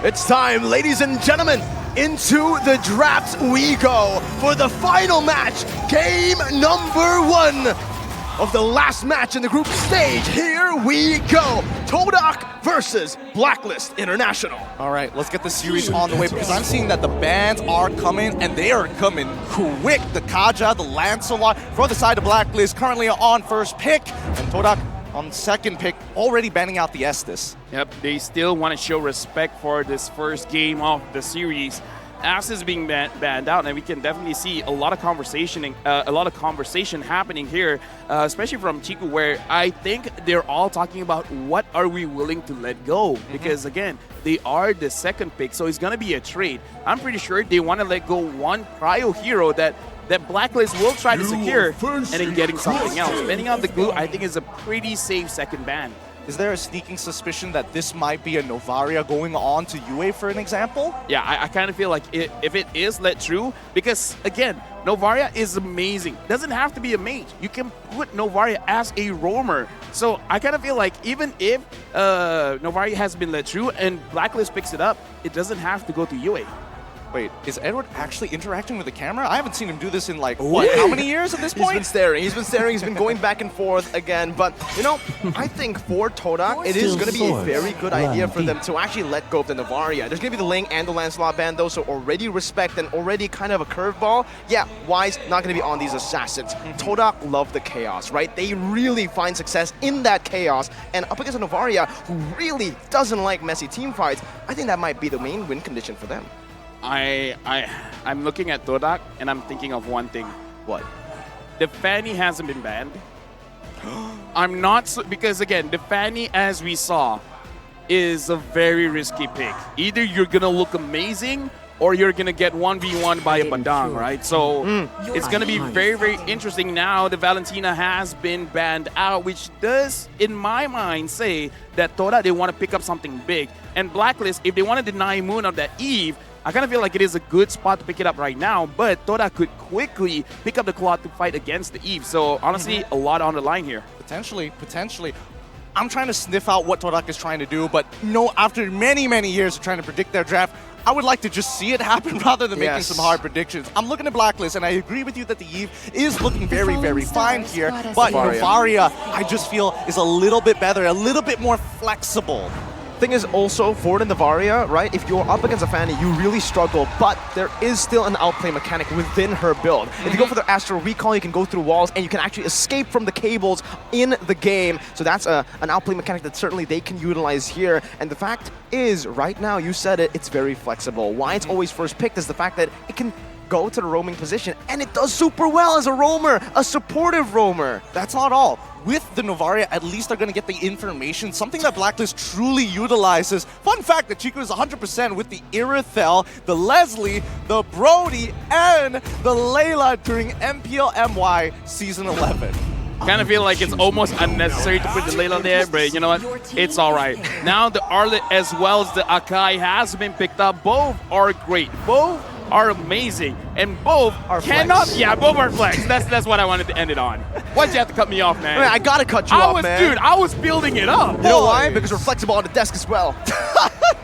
It's time, ladies and gentlemen. Into the draft we go for the final match, game number 1 of the last match in the group stage. Here we go. TODAK versus Blacklist International. All right, let's get the series on the way because I'm seeing that the bans are coming and they are coming quick. The Kaja, the Lancelot for the side of Blacklist currently on first pick, and TODAK on second pick, already banning out the Estes. Yep, they still want to show respect for this first game of the series. Estes being banned out, and we can definitely see a lot of conversation happening here, especially from Chiku, where I think they're all talking about what are we willing to let go, because again, they are the second pick, so it's gonna be a trade. I'm pretty sure they want to let go one prio hero that Blacklist will try to secure, and then getting something else. Depending on the glue, I think is a pretty safe second ban. Is there a sneaking suspicion that this might be a Novaria going on to UA, for an example? Yeah, I kind of feel like if it is let through, because again, Novaria is amazing. Doesn't have to be a mage. You can put Novaria as a roamer. So I kind of feel like even if Novaria has been let through and Blacklist picks it up, it doesn't have to go to UA. Wait, is Edward actually interacting with the camera? I haven't seen him do this in like, what, how many years at this point? He's been staring, he's been going back and forth again. But, you know, I think for TODAK, it is going to be a very good idea for them to actually let go of the Novaria. There's going to be the Ling and the Lancelot ban, though, so already respect and already kind of a curveball. Yeah, Wise not going to be on these assassins. TODAK love the chaos, right? They really find success in that chaos. And up against a Novaria who really doesn't like messy team fights, I think that might be the main win condition for them. I'm looking at TODAK and I'm thinking of one thing. What? The Fanny hasn't been banned. I'm not so, because again, the Fanny, as we saw, is a very risky pick. Either you're gonna look amazing or you're gonna get 1v1 by a Badang, right? So it's gonna be very, very interesting. Now the Valentina has been banned out, which does, in my mind, say that TODAK, they want to pick up something big. And Blacklist, if they want to deny Moon of that Eve, I kind of feel like it is a good spot to pick it up right now, but TODAK could quickly pick up the Claw to fight against the Eve. So honestly, a lot on the line here. Potentially. I'm trying to sniff out what TODAK is trying to do, but no, after many, many years of trying to predict their draft, I would like to just see it happen rather than making some hard predictions. I'm looking at Blacklist, and I agree with you that the Eve is looking very, very fine here, but Novaria, I just feel, is a little bit better, a little bit more flexible. Thing is also for the Novaria, right? If you're up against a Fanny, you really struggle, but there is still an outplay mechanic within her build. If you go for the Astral Recall, you can go through walls and you can actually escape from the cables in the game. So that's an outplay mechanic that certainly they can utilize here. And the fact is, right now, you said it, it's very flexible. Why it's always first picked is the fact that it can go to the roaming position, and it does super well as a roamer, a supportive roamer. That's not all. With the Novaria, at least they're going to get the information, something that Blacklist truly utilizes. Fun fact that Chico is 100% with the Irithel, the Leslie, the Brody, and the Layla during MPL Season 11. Kind of feel like it's almost unnecessary to put the Layla there, but you know what? It's all right. Now the Arlet as well as the Akai has been picked up. Both are great. Both are amazing, and both are cannot. flex. Yeah, both are flex. That's what I wanted to end it on. Why'd you have to cut me off, man? I gotta cut you off, man. Dude, I was building it up. You know why? Because we're flexible on the desk as well.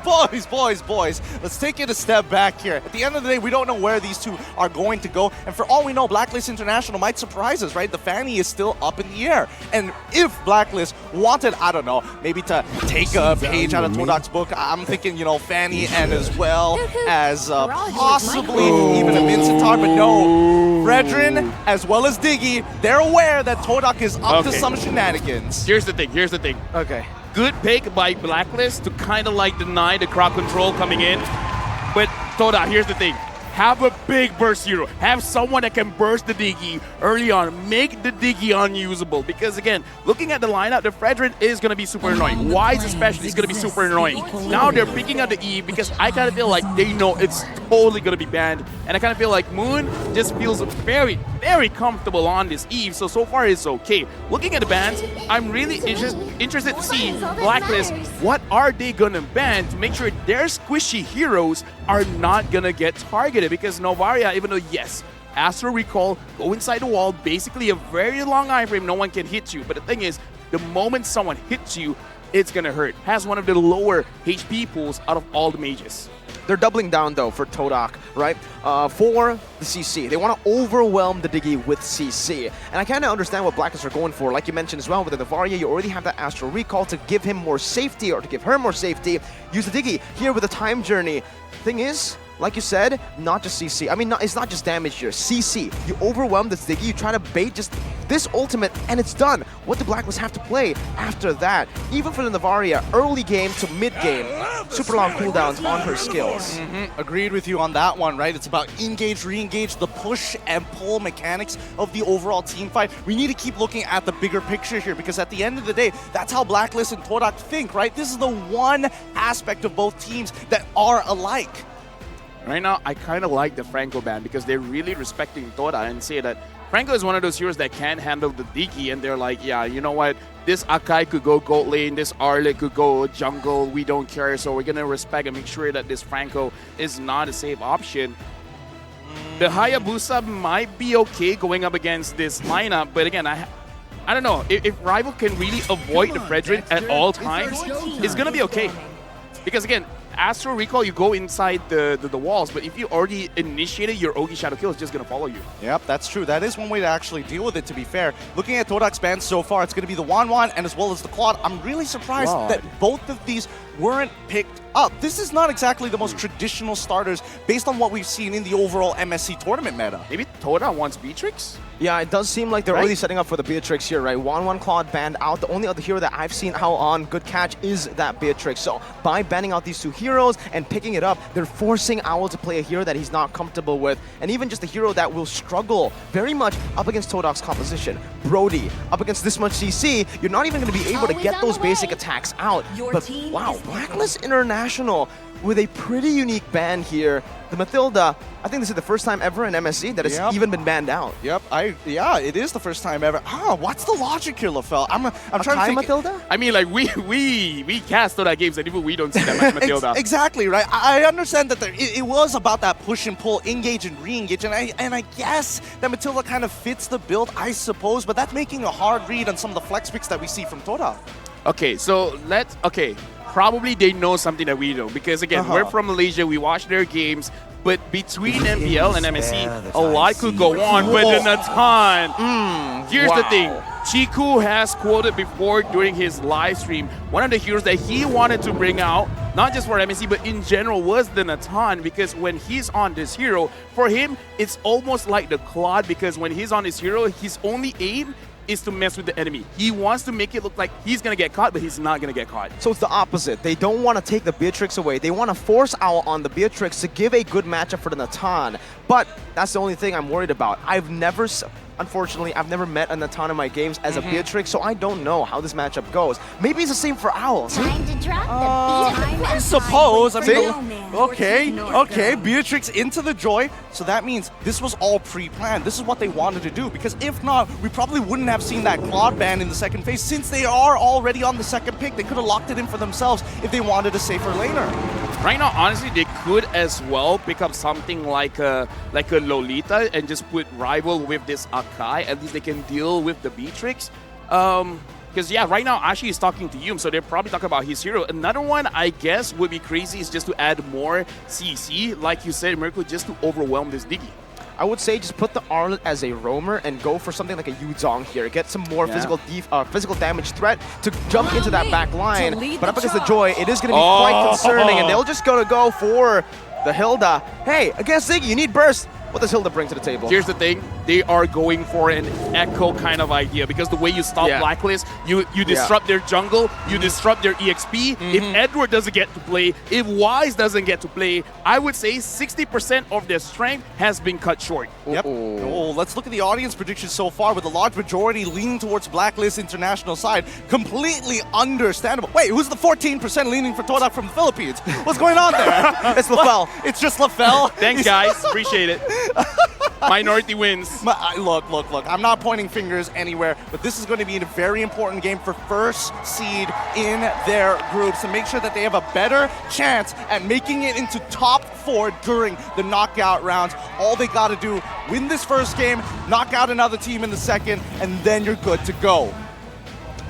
Boys, let's take it a step back here. At the end of the day, we don't know where these two are going to go, and for all we know, Blacklist International might surprise us, right? The Fanny is still up in the air, and if Blacklist wanted, I don't know, maybe to take a page out of TODAK's book, I'm thinking, you know, Fanny and as well as possibly even a Vincitar, but no, Fredrin as well as Diggy, they're aware that TODAK is up to some shenanigans. Here's the thing. Okay. Good pick by Blacklist to kind of like deny the crowd control coming in. But TODAK, here's the thing. Have a big burst hero. Have someone that can burst the Diggy early on. Make the Diggy unusable. Because again, looking at the lineup, the Fredrin is going to be super annoying. Wise especially is going to be super annoying. Now they're picking up the Eve because I kind of feel like they know it's totally going to be banned. And I kind of feel like Moon just feels very, very comfortable on this Eve. So far it's okay. Looking at the bans, I'm really interested to see Blacklist, what are they going to ban to make sure their squishy heroes are not going to get targeted. Because Novaria, even though, yes, Astral Recall, go inside the wall, basically a very long iframe, no one can hit you. But the thing is, the moment someone hits you, it's going to hurt. Has one of the lower HP pools out of all the mages. They're doubling down, though, for TODAK, right? For the CC. They want to overwhelm the Diggy with CC. And I kind of understand what Blacklist are going for. Like you mentioned as well, with the Varia, you already have that Astral Recall to give him more safety, or to give her more safety. Use the Diggy here with the Time Journey. Thing is, like you said, not just CC. I mean, it's not just damage here. CC. You overwhelm this Diggy, you try to bait just this ultimate, and it's done. What do Blacklist have to play after that? Even for the Navaria, early game to mid game, super long cooldowns on her skills. Agreed with you on that one, right? It's about engage, re-engage, the push and pull mechanics of the overall team fight. We need to keep looking at the bigger picture here, because at the end of the day, that's how Blacklist and TODAK think, right? This is the one aspect of both teams that are alike. Right now, I kind of like the Franco ban because they're really respecting Toda and say that Franco is one of those heroes that can handle the Diggy, and they're like, yeah, you know what? This Akai could go gold lane, this Arlet could go jungle, we don't care, so we're going to respect and make sure that this Franco is not a safe option. The Hayabusa might be okay going up against this lineup, but again, I don't know. If Rival can really avoid the Fredrin at all times, it's going to be okay. Because again, Astral Recall, you go inside the walls, but if you already initiated your Ogi Shadow Kill, it's just going to follow you. Yep, that's true. That is one way to actually deal with it, to be fair. Looking at TODAK's bans so far, it's going to be the Wan and as well as the Claude. I'm really surprised that both of these weren't picked up. This is not exactly the most traditional starters based on what we've seen in the overall MSC tournament meta. Maybe Toda wants Beatrix? Yeah, it does seem like they're already setting up for the Beatrix here, right? Wan Claude banned out. The only other hero that I've seen out on good catch is that Beatrix. So by banning out these two heroes and picking it up, they're forcing Owl to play a hero that he's not comfortable with, and even just a hero that will struggle very much up against TODAK's composition. Brody, up against this much CC, you're not even going to be able to get those basic attacks out. But wow, Blacklist International with a pretty unique ban here. The Mathilda, I think this is the first time ever in MSC that it's even been banned out. Yep, yeah, it is the first time ever. What's the logic here, LaFell? I'm trying to think. Mathilda? I mean, like, we cast Toda games and even we don't see that much Mathilda. Exactly, right? I understand that it was about that push and pull, engage and re-engage, and I guess that Mathilda kind of fits the build, I suppose, but that's making a hard read on some of the flex picks that we see from Toda. Okay, so probably they know something that we don't, because again, we're from Malaysia, we watch their games, but between MPL and MSC, a lot could go on, but then a ton. Here's the thing, Chiku has quoted before during his live stream, one of the heroes that he wanted to bring out, not just for MSC, but in general, was the Natan, because when he's on this hero, for him, it's almost like the Claude, because when he's on this hero, his only aim is to mess with the enemy. He wants to make it look like he's going to get caught, but he's not going to get caught. So it's the opposite. They don't want to take the Beatrix away. They want to force Owl on the Beatrix to give a good matchup for the Natan. But that's the only thing I'm worried about. Unfortunately, I've never met a Natan in my games as a Beatrix, so I don't know how this matchup goes. Maybe it's the same for Owl. Time to drop the beat. I suppose. I mean, okay, Beatrix into the Joy, so that means this was all pre-planned. This is what they wanted to do, because if not, we probably wouldn't have seen that Claude ban in the second phase, since they are already on the second pick. They could have locked it in for themselves if they wanted a safer laner. Right now, honestly, they could as well pick up something like a Lolita and just put Rival with this Akai. At least they can deal with the Beatrix. Because, yeah, right now, Ashi is talking to Yum, so they're probably talking about his hero. Another one, I guess, would be crazy is just to add more CC, like you said, Miracle, just to overwhelm this Diggy. I would say just put the Arlet as a roamer and go for something like a Yuzong here. Get some more physical damage threat to jump into that back line. But up against the Joy, it is going to be quite concerning, and they'll just go for the Hilda. Hey, against Ziggy, you need burst. What does Hilda bring to the table? Here's the thing, they are going for an echo kind of idea, because the way you stop Blacklist, you disrupt their jungle, you disrupt their EXP. If Edward doesn't get to play, if Wise doesn't get to play, I would say 60% of their strength has been cut short. Yep. Oh, let's look at the audience predictions so far, with a large majority leaning towards Blacklist International side. Completely understandable. Wait, who's the 14% leaning for TODAK from the Philippines? What's going on there? It's LaFell. It's just LaFell. Thanks, guys. Appreciate it. Minority wins. Look. I'm not pointing fingers anywhere, but this is going to be a very important game for first seed in their groups to make sure that they have a better chance at making it into top 4 during the knockout rounds. All they got to do, win this first game, knock out another team in the second, and then you're good to go.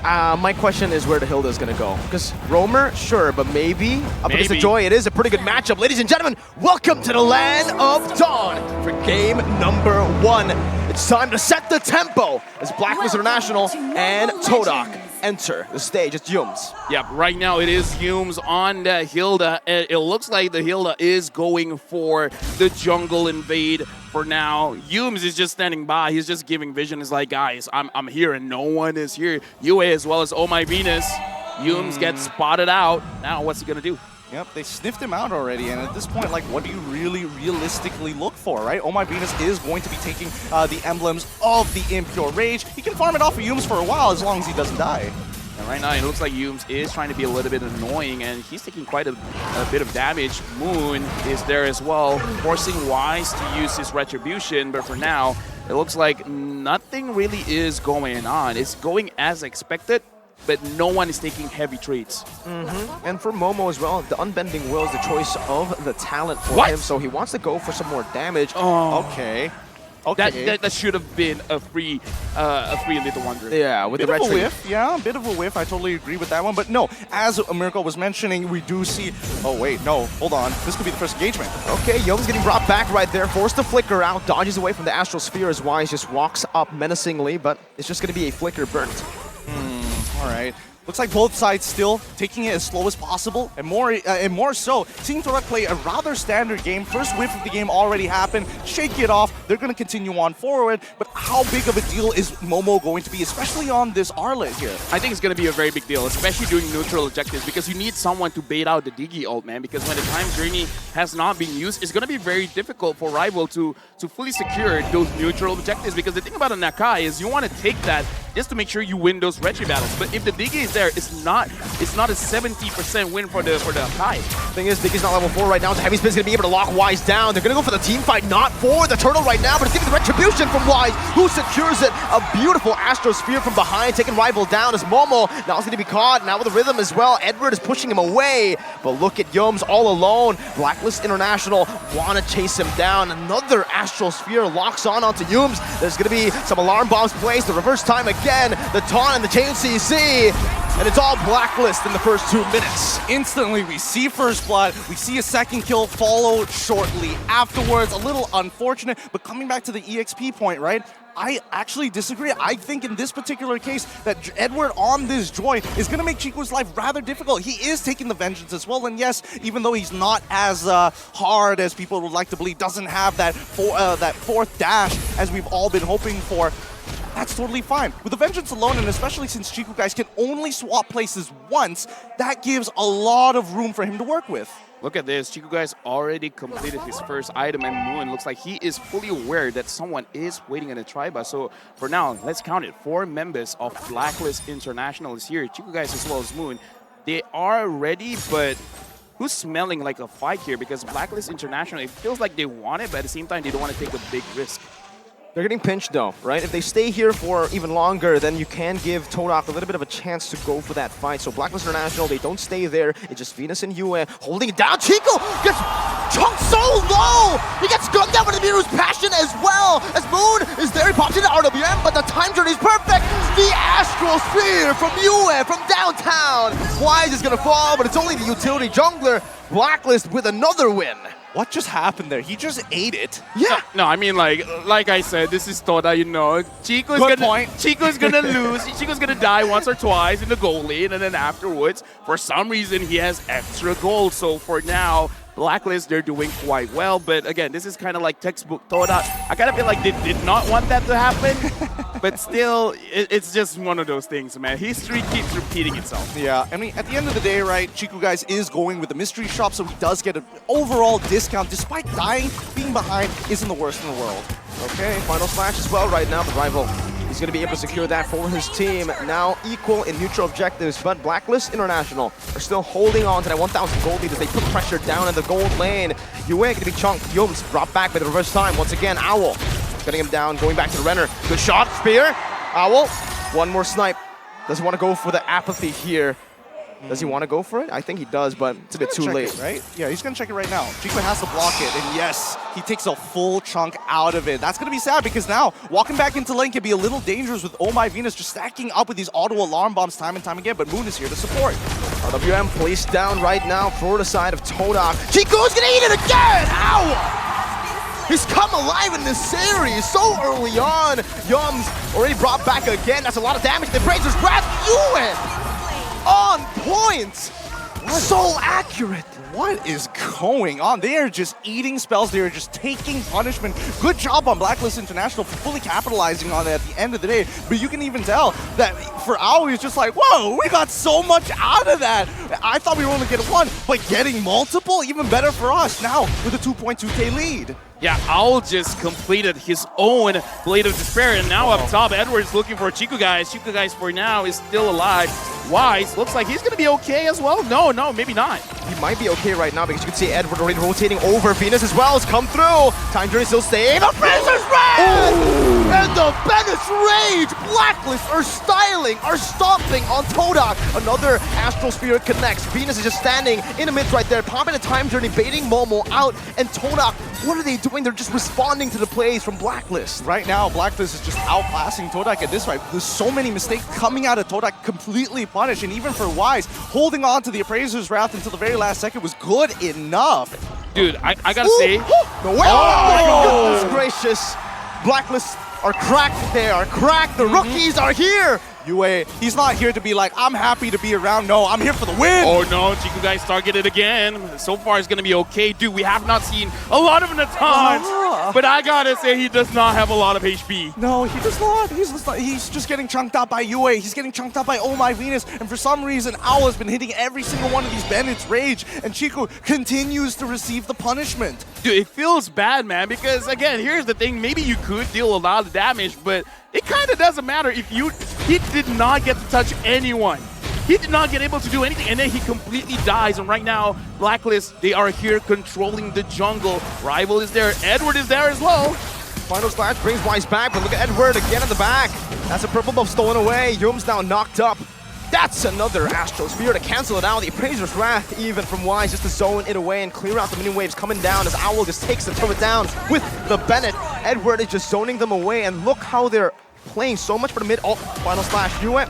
My question is where the Hilda is going to go. Because Roamer, sure, but maybe up against the Joy, it is a pretty good matchup. Ladies and gentlemen, welcome to the Land of Dawn for game number 1. It's time to set the tempo as Blacklist International and TODAK enter the stage. It's Yums. Yep, right now it is Humes on the Hilda. It looks like the Hilda is going for the jungle invade for now. Humes is just standing by. He's just giving vision. He's like, guys, I'm here and no one is here. UA as well as Oh My Venus. Humes gets spotted out. Now what's he gonna do? Yep, they sniffed him out already, and at this point, like, what do you really realistically look for, right? Oh My Venus is going to be taking the emblems of the Impure Rage. He can farm it off of Yums for a while as long as he doesn't die. And right now, it looks like Humes is trying to be a little bit annoying, and he's taking quite a bit of damage. Moon is there as well, forcing Wise to use his Retribution, but for now, it looks like nothing really is going on. It's going as expected, but no one is taking heavy trades. And for Momo as well, the Unbending Will is the choice of the talent for him, so he wants to go for some more damage. Okay. That should have been a free Little Wonder. Yeah, with Bit the of a retro. whiff, yeah, a bit of a whiff. I totally agree with that one. But no, as Miracle was mentioning, we do see... Oh, wait, no, hold on. This could be the first engagement. Okay, Yums getting brought back right there, forced to flicker out, dodges away from the Astral Sphere as Wise just walks up menacingly, but it's just going to be a flicker burnt. All right. Looks like both sides still taking it as slow as possible, and more so, seeing TODAK play a rather standard game. First whiff of the game already happened. Shake it off. They're going to continue on forward, but how big of a deal is Momo going to be, especially on this Arlet here? I think it's going to be a very big deal, especially doing neutral objectives, because you need someone to bait out the Digi ult, man, because when the Time Journey has not been used, it's going to be very difficult for Rival to fully secure those neutral objectives, because the thing about a Nakai is you want to take that just to make sure you win those Retri battles. But if the Digi is there, it's not a 70% win for the Nakai. Thing is, Digi's not level 4 right now, so Heavy Spin's going to be able to lock Wise down. They're going to go for the team fight, not for the turtle right now, but it's giving the Retribution from Wise, who secures it. A beautiful Astro Sphere from behind, taking Rival down as Momo now is going to be caught, now with the rhythm as well. Edward is pushing him away, but look at Yums all alone. Blacklist International want to chase him down. Another Astral Sphere locks onto Yums. There's going to be some alarm bombs placed, the reverse time again, the taunt and the chain CC, and it's all Blacklist in the first 2 minutes. Instantly, we see first blood, we see a second kill followed shortly afterwards. A little unfortunate, but coming back to the EXP point, right? I actually disagree. I think in this particular case that Edward on this Joy is going to make Chico's life rather difficult. He is taking the Vengeance as well, and yes, even though he's not as hard as people would like to believe, doesn't have that fourth dash as we've all been hoping for, that's totally fine. With the Vengeance alone, and especially since Chico guys can only swap places once, that gives a lot of room for him to work with. Look at this. Chico guys already completed his first item, and Moon looks like he is fully aware that someone is waiting in the Triba. So for now, let's count it. 4 members of Blacklist International is here. Chico guys as well as Moon. They are ready, but who's smelling like a fight here? Because Blacklist International, it feels like they want it, but at the same time, they don't want to take a big risk. They're getting pinched though, right? If they stay here for even longer, then you can give TODAK a little bit of a chance to go for that fight. So Blacklist International, they don't stay there. It's just Venus and Yue holding it down. Chico gets chunked so low! He gets gunned down with the Miru's Passion as well! As Moon is there, he pops into RWM, but the time journey is perfect! The Astral Sphere from Yue, from downtown! Wise is gonna fall, but it's only the utility jungler. Blacklist with another win. What just happened there? He just ate it. Yeah. No, I mean, like I said, this is Toda, you know. Chico's gonna lose. Chico's gonna die once or twice in the gold lane, and then afterwards, for some reason, he has extra gold. So for now, Blacklist, they're doing quite well. But again, this is kind of like textbook Toda. I kind of feel like they did not want that to happen. But still, it's just one of those things, man. History keeps repeating itself. Yeah, I mean, at the end of the day, right, Chico guys is going with the mystery shop, so he does get an overall discount. Despite dying, being behind isn't the worst in the world. Okay, final slash as well right now, but Rival, he's going to be able to secure that for his team. Now equal in neutral objectives, but Blacklist International are still holding on to that 1,000 gold lead as they put pressure down in the gold lane. Yue going to be chunked. Yums brought back by the reverse time. Once again, Owl cutting him down, going back to the Renner. Good shot, Spear. Owl, one more snipe. Doesn't want to go for the apathy here. Does he want to go for it? I think he does, but it's a bit too late. Right? Yeah, he's going to check it right now. Chico has to block it, and yes, he takes a full chunk out of it. That's going to be sad because now walking back into lane can be a little dangerous with Oh My Venus just stacking up with these auto alarm bombs time and time again, but Moon is here to support. RWM placed down right now for the side of TODAK. Chico's going to eat it again! Ow! He's come alive in this series so early on. Yums already brought back again. That's a lot of damage. The Brazer's Wrath. Yuen! On point! So accurate! What is going on? They are just eating spells. They are just taking punishment. Good job on Blacklist International for fully capitalizing on it at the end of the day. But you can even tell that for Ao, he's just like, whoa, we got so much out of that. I thought we were only getting one, but getting multiple, even better for us now with a 2.2K lead. Yeah, Owl just completed his own Blade of Despair, and now up top, Edward's looking for Chico Guys. Chico Guys for now is still alive. Wise looks like he's going to be okay as well. No, maybe not. He might be okay right now because you can see Edward already rotating over. Venus as well has come through. Time Journey still staying. The Brazer's Wrath! And the Venice Rage! Blacklist are styling, are stomping on TODAK. Another Astral Spirit connects. Venus is just standing in the midst right there, popping a Time Journey, baiting Momo out. And TODAK, what are they doing? They're just responding to the plays from Blacklist. Right now, Blacklist is just outclassing TODAK at this right. There's so many mistakes coming out of TODAK, completely punished. And even for Wise, holding on to the Appraiser's Wrath until the very last second was good enough. Dude, I gotta say... No way! Oh, goodness gracious. Blacklist are cracked. They are cracked. The rookies are here. Yue, he's not here to be like, I'm happy to be around. No, I'm here for the win. Oh no, Chico Guys targeted again. So far it's gonna be okay. Dude, we have not seen a lot of Natans, but I gotta say he does not have a lot of HP. No, he does not. He's just getting chunked out by Yue. He's getting chunked out by Oh My Venus. And for some reason, Owl has been hitting every single one of these bandits' rage. And Chico continues to receive the punishment. Dude, it feels bad, man, because again, here's the thing. Maybe you could deal a lot of damage, but it kind of doesn't matter if he did not get to touch anyone. He did not get able to do anything, and then he completely dies. And right now, Blacklist, they are here controlling the jungle. Rival is there. Edward is there as well. Final Splash brings Wise back, but look at Edward again in the back. That's a purple buff stolen away. Yum's now knocked up. That's another Astral Spear to cancel it out. The Appraiser's Wrath even from Wise just to zone it away and clear out the mini waves coming down as Owl just takes the turret down with the Bennett. Edward is just zoning them away, and look how they're playing so much for the mid. Oh, Final Slash, you went.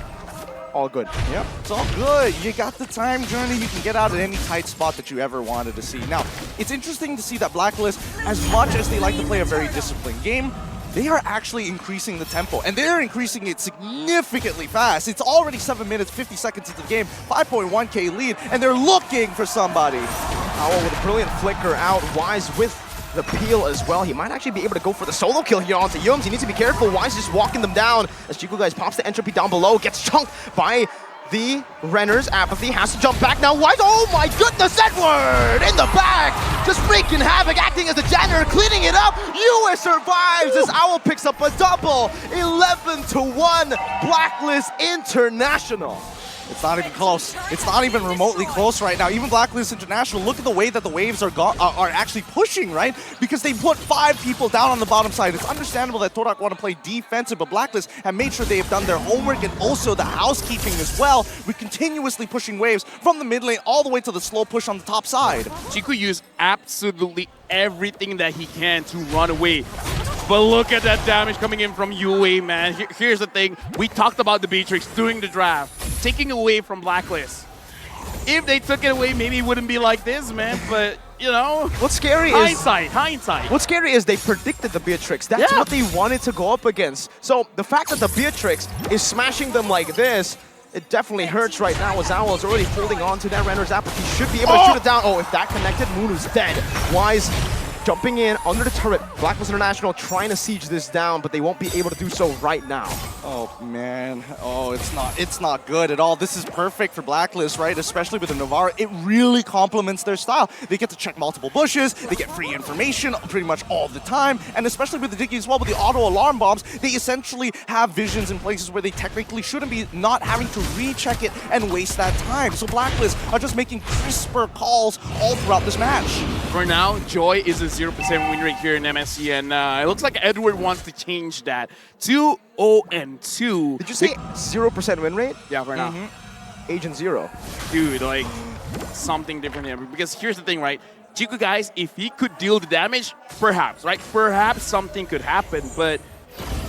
All good. Yep, it's all good. You got the time journey. You can get out at any tight spot that you ever wanted to see. Now, it's interesting to see that Blacklist, as much as they like to play a very disciplined game, they are actually increasing the tempo, and they're increasing it significantly fast. It's already 7 minutes, 50 seconds into the game, 5.1K lead, and they're looking for somebody. Owl with a brilliant flicker out. Wise with the peel as well. He might actually be able to go for the solo kill here onto Yums. He needs to be careful. Wise is just walking them down as Chico Guys pops the entropy down below, gets chunked by the Renner's Apathy, has to jump back now. Wise, oh my goodness, Edward in the back, just wreaking havoc, acting as a janitor, cleaning it up. US survives as Owl picks up a double, 11-1, Blacklist International. It's not even close. It's not even remotely close right now. Even Blacklist International, look at the way that the waves are actually pushing, right? Because they put 5 people down on the bottom side. It's understandable that TODAK want to play defensive, but Blacklist have made sure they have done their homework and also the housekeeping as well. We're continuously pushing waves from the mid lane all the way to the slow push on the top side. Chico used absolutely everything that he can to run away. But look at that damage coming in from UA, man. Here's the thing. We talked about the Beatrix doing the draft, taking away from Blacklist. If they took it away, maybe it wouldn't be like this, man. But, you know, what's scary hindsight. What's scary is they predicted the Beatrix. That's what they wanted to go up against. So the fact that the Beatrix is smashing them like this, it definitely hurts right now as Owl is already holding on to that Renner's Apathy. He should be able to shoot it down. Oh, if that connected, Moon is dead. Wise jumping in under the turret. Blacklist International trying to siege this down, but they won't be able to do so right now. Oh man, oh it's not good at all. This is perfect for Blacklist, right? Especially with the Navarre, it really complements their style. They get to check multiple bushes, they get free information pretty much all the time, and especially with the Diggy as well, with the auto alarm bombs, they essentially have visions in places where they technically shouldn't be, not having to recheck it and waste that time. So Blacklist are just making crisper calls all throughout this match. For now, Joy is a 0% win rate here in MSC, and it looks like Edward wants to change that to 0-2. Did you say 0% win rate? Yeah, for now. Agent Zero. Dude, like, something different here. Because here's the thing, right? Chiku, guys, if he could deal the damage, perhaps, right? Perhaps something could happen, but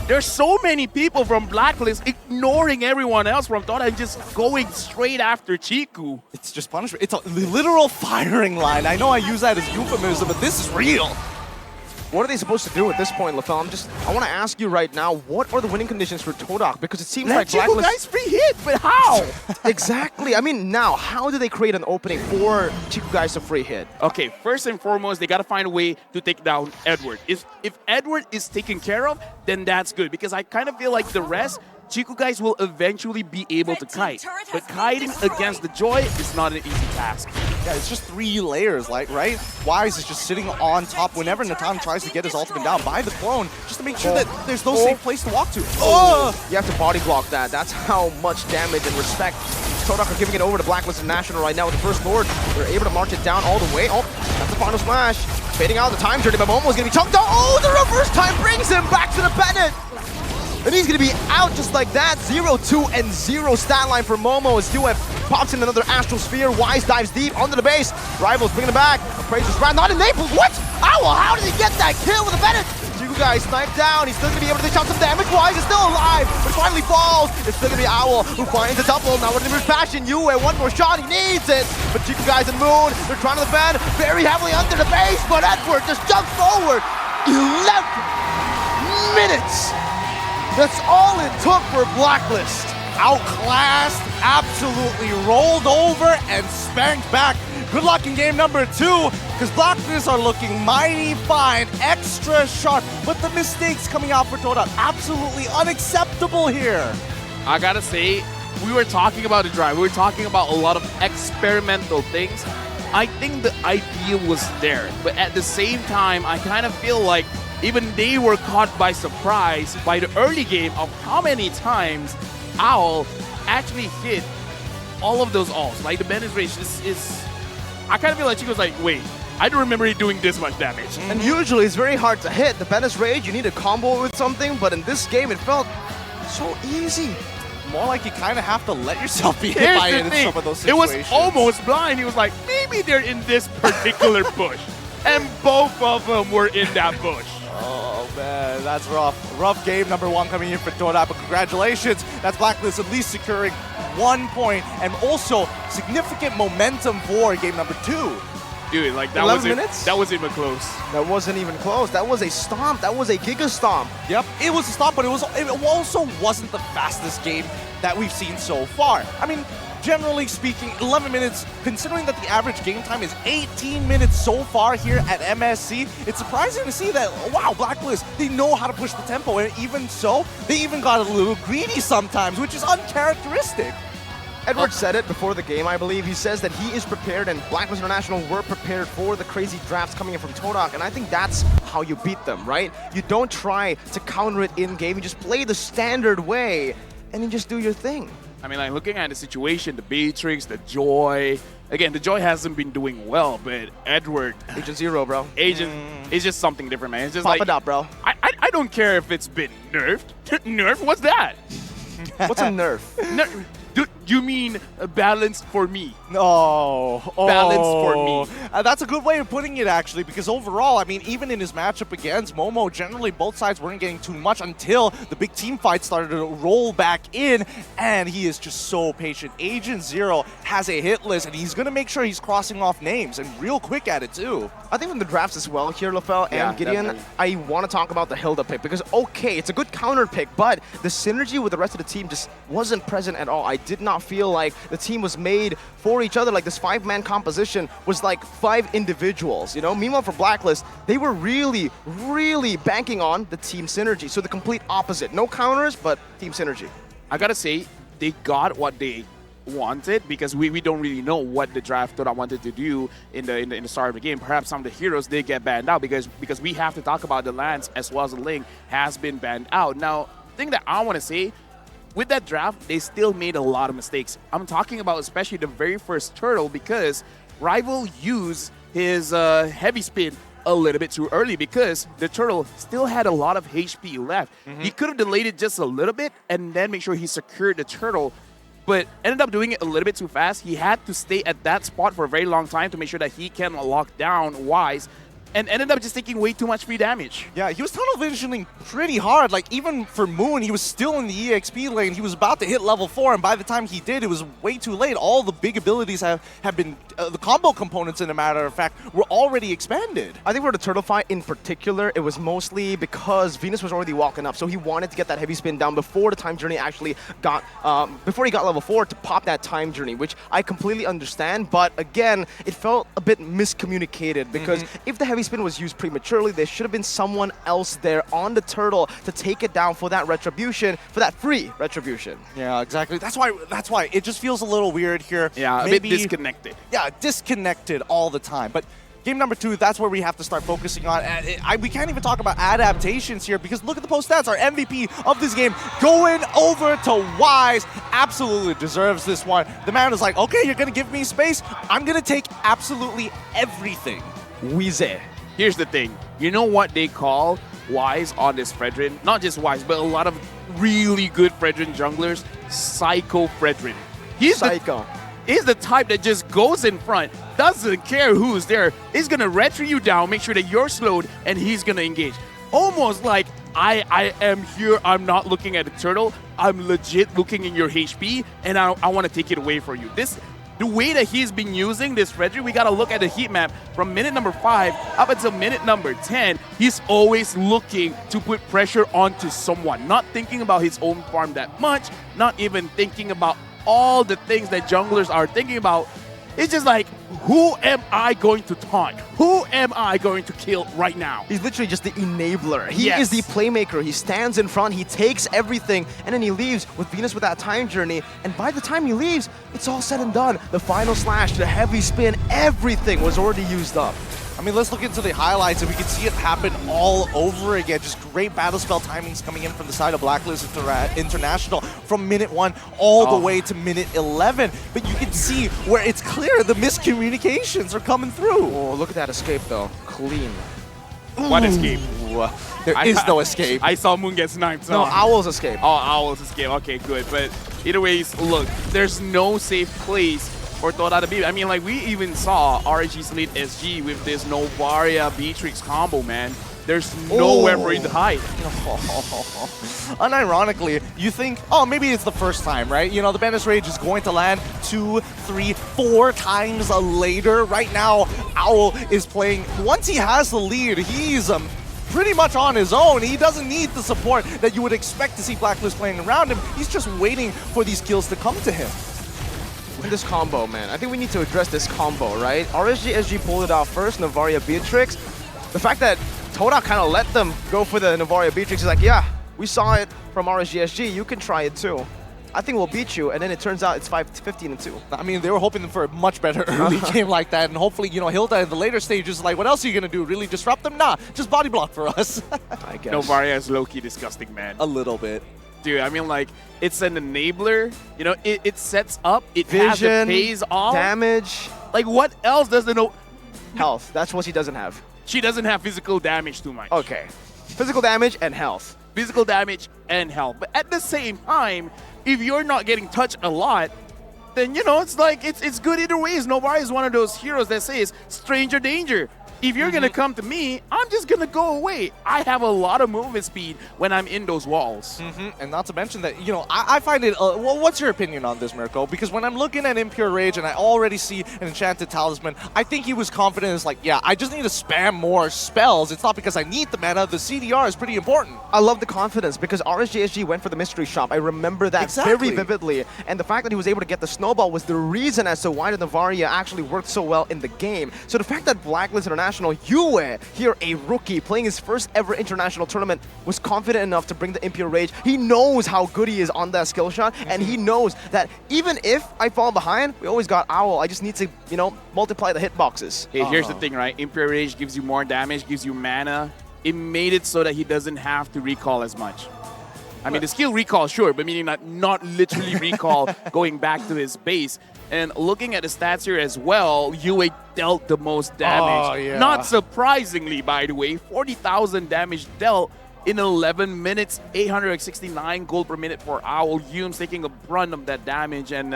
there's so many people from Blacklist ignoring everyone else from TODAK and just going straight after Chiku. It's just punishment. It's a literal firing line. I know I use that as euphemism, but this is real. What are they supposed to do at this point, LaFell? I want to ask you right now, what are the winning conditions for TODAK? Because it seems like Chiku, Blacklist... guys, free hit, but how? Exactly. I mean, now, how do they create an opening for Chiku guys to free hit? Okay, first and foremost, they got to find a way to take down Edward. If Edward is taken care of, then that's good. Because I kind of feel like the rest, Chiku guys will eventually be able to kite. But kiting against the Joy is not an easy task. Yeah, it's just 3 layers, like, right? Wise is just sitting on top whenever Natan tries to get his ultimate down by the clone, just to make sure that there's no safe place to walk to. You have to body block that. That's how much damage and respect TODAK are giving it over to Blacklist International right now with the First Lord. They're able to march it down all the way. Oh, that's the final smash. Fading out the time journey, but Momo is going to be chunked out. Oh, the reverse time brings him back to the Bennett. And he's going to be out just like that. 0-2 and 0 stat line for Momo as Duet pops in another Astral Sphere. Wise dives deep onto the base. Rivals bringing it back. Praise is not in Naples. What? Owl, how did he get that kill with a Bennett? Chiku guys sniped down. He's still going to be able to dish out some damage. Wise is still alive, but finally falls. It's still going to be Owl who finds a double. Now with the reverse passion, Yue, one more shot. He needs it. But Chiku guys and Moon, they're trying to defend very heavily under the base, but Edward just jumps forward. 11 minutes. That's all it took for Blacklist. Outclassed, absolutely rolled over, and spanked back. Good luck in game number 2, because Blacklist are looking mighty fine, extra sharp, but the mistakes coming out for TODAK, absolutely unacceptable here. I gotta say, we were talking about the drive. We were talking about a lot of experimental things. I think the idea was there, but at the same time, I kind of feel like even they were caught by surprise by the early game of how many times Owl actually hit all of those ults. Like the Bennett Rage is I kind of feel like she was like, wait, I don't remember it doing this much damage. And usually it's very hard to hit. The Bennett Rage, you need to combo it with something, but in this game it felt so easy. More like you kind of have to let yourself be hit by it in some of those It was situations. almost blind. He was like, maybe they're in this particular bush. And both of them were in that bush. Oh man, that's rough. Rough game number 1 coming in for TODAK, but congratulations. That's Blacklist at least securing 1 point and also significant momentum for game number 2. Dude, like that 11 minutes? That wasn't even close. That wasn't even close. That was a stomp. That was a giga stomp. Yep, it was a stop, but it also wasn't the fastest game that we've seen so far. I mean, generally speaking, 11 minutes, considering that the average game time is 18 minutes so far here at MSC, it's surprising to see that, wow, Blacklist, they know how to push the tempo, and even so, they even got a little greedy sometimes, which is uncharacteristic. Edward said it before the game, I believe. He says that he is prepared and Blacklist International were prepared for the crazy drafts coming in from TODAK, and I think that's how you beat them, right? You don't try to counter it in-game, you just play the standard way, and you just do your thing. I mean, like, looking at the situation, the Beatrix, the Joy. Again, the Joy hasn't been doing well, but Edward... Agent Zero, bro. Agent is just something different, man. It's just Pop like... it up, bro. I don't care if it's been nerfed. Nerf? What's that? What's a nerf? You mean balanced for me? No. Balanced for me. That's a good way of putting it, actually, because overall, I mean, even in his matchup against Momo, generally both sides weren't getting too much until the big team fight started to roll back in, and he is just so patient. Agent Zero has a hit list, and he's going to make sure he's crossing off names, and real quick at it, too. I think from the drafts as well here, LaFell Yeah, and Gideon, definitely. I want to talk about the Hilda pick because, okay, it's a good counter pick, but the synergy with the rest of the team just wasn't present at all. I did not feel like the team was made for each other. Like this 5-man composition was like 5 individuals, you know? Meanwhile, for Blacklist, they were really, really banking on the team synergy. So the complete opposite. No counters, but team synergy. I gotta say, they got what they wanted because we don't really know what the draft TODAK wanted to do in the start of the game. Perhaps some of the heroes did get banned out because we have to talk about the Lance as well as the Ling has been banned out. Now, the thing that I want to say, with that draft, they still made a lot of mistakes. I'm talking about especially the very first turtle because Rival used his heavy spin a little bit too early because the turtle still had a lot of HP left. He could have delayed it just a little bit and then make sure he secured the turtle but ended up doing it a little bit too fast. He had to stay at that spot for a very long time to make sure that he can lock down Wise, and ended up just taking way too much free damage. Yeah, he was tunnel visioning pretty hard. Like, even for Moon, he was still in the EXP lane. He was about to hit level 4, and by the time he did, it was way too late. All the big abilities have been, the combo components, in a matter of fact, were already expanded. I think for the turtle fight in particular, it was mostly because Venus was already walking up, so he wanted to get that heavy spin down before the time journey actually got, before he got level 4 to pop that time journey, which I completely understand, but again, it felt a bit miscommunicated because if the heavy spin was used prematurely, there should have been someone else there on the turtle to take it down for that retribution, for that free retribution. Yeah, exactly. That's why it just feels a little weird here. Yeah, a bit disconnected. Yeah, disconnected all the time. But game number 2, that's where we have to start focusing on. We can't even talk about adaptations here because look at the post stats. Our MVP of this game going over to Wise. Absolutely deserves this one. The man is like, okay, you're going to give me space. I'm going to take absolutely everything. Wheezy. Here's the thing. You know what they call Wise on this Fredrin? Not just Wise, but a lot of really good Fredrin junglers. Psycho Fredrin. He's the type that just goes in front, doesn't care who's there. He's going to retry you down, make sure that you're slowed, and he's going to engage. Almost like, I am here, I'm not looking at the turtle, I'm legit looking in your HP, and I want to take it away from you. The way that he's been using this Fredrin, we got to look at the heat map from minute number 5 up until minute number 10. He's always looking to put pressure onto someone, not thinking about his own farm that much, not even thinking about all the things that junglers are thinking about. It's just like, who am I going to taunt? Who am I going to kill right now? He's literally just the enabler. He is the playmaker. He stands in front, he takes everything, and then he leaves with Venus with that time journey. And by the time he leaves, it's all said and done. The final slash, the heavy spin, everything was already used up. I mean, let's look into the highlights and we can see it happen all over again. Just great battle spell timings coming in from the side of Blacklist International from minute 1 all the way to minute 11. But you can see where it's clear the miscommunications are coming through. Oh, look at that escape though. Clean. What escape? There is no escape. I saw Moon get sniped. No, Owl's escape. Oh, Owl's escape. Okay, good. But either ways, look, there's no safe place for TODAK to be. I mean, like, we even saw RG's lead SG with this Novaria Beatrix combo, man. There's nowhere for him to hide. Unironically, you think, oh, maybe it's the first time, right? You know, the Bandit's Rage is going to land 2, 3, 4 times later. Right now, Owl is playing. Once he has the lead, he's pretty much on his own. He doesn't need the support that you would expect to see Blacklist playing around him. He's just waiting for these kills to come to him. This combo, man. I think we need to address this combo, right? RSG SG pulled it out first, Novaria Beatrix. The fact that TODAK kind of let them go for the Novaria Beatrix is like, yeah, we saw it from RSG SG, you can try it too. I think we'll beat you, and then it turns out it's 15-2. I mean, they were hoping for a much better early game like that, and hopefully, you know, Hilda in the later stages is like, what else are you going to do? Really disrupt them? Nah, just body block for us. I guess. Novaria is low-key disgusting, man. A little bit. Dude, I mean, like, it's an enabler. You know, it sets up, it Vision, has it pays off. damage. Like, what else does the no... Health. That's what she doesn't have. She doesn't have physical damage too much. Okay. Physical damage and health. Physical damage and health. But at the same time, if you're not getting touched a lot, then, you know, it's like, it's good either ways. Novaria is one of those heroes that says, stranger danger. If you're going to come to me, I'm just going to go away. I have a lot of movement speed when I'm in those walls. And not to mention that, you know, I find it... well, what's your opinion on this, Mirko? Because when I'm looking at Impure Rage and I already see an Enchanted Talisman, I think he was confident. It's like, yeah, I just need to spam more spells. It's not because I need the mana. The CDR is pretty important. I love the confidence because RSGSG went for the mystery shop. I remember that very vividly. And the fact that he was able to get the snowball was the reason as to why the Novaria actually worked so well in the game. So the fact that Blacklist International, Yue, here a rookie playing his first ever international tournament, was confident enough to bring the Impure Rage. He knows how good he is on that skill shot, and he knows that even if I fall behind, we always got Owl. I just need to, you know, multiply the hitboxes. Hey, here's the thing, right? Impure Rage gives you more damage, gives you mana. It made it so that he doesn't have to recall as much. I mean, the skill recall, sure, but meaning not literally recall going back to his base. And looking at the stats here as well, Yue dealt the most damage. Oh, yeah. Not surprisingly, by the way, 40,000 damage dealt. in 11 minutes, 869 gold per minute for Owl. Hume's taking a brunt of that damage, and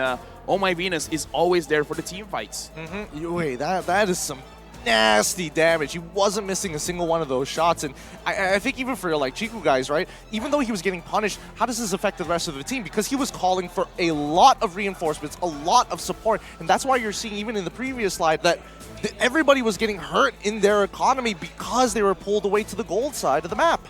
Oh My Venus is always there for the team fights. Wait, that is some nasty damage. He wasn't missing a single one of those shots, and I think even for like Chiku guys, right? Even though he was getting punished, how does this affect the rest of the team? Because he was calling for a lot of reinforcements, a lot of support, and that's why you're seeing even in the previous slide that everybody was getting hurt in their economy because they were pulled away to the gold side of the map.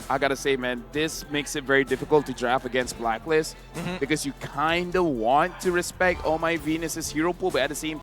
I gotta say, man, this makes it very difficult to draft against Blacklist because you kind of want to respect Oh My Venus's hero pool, but at the same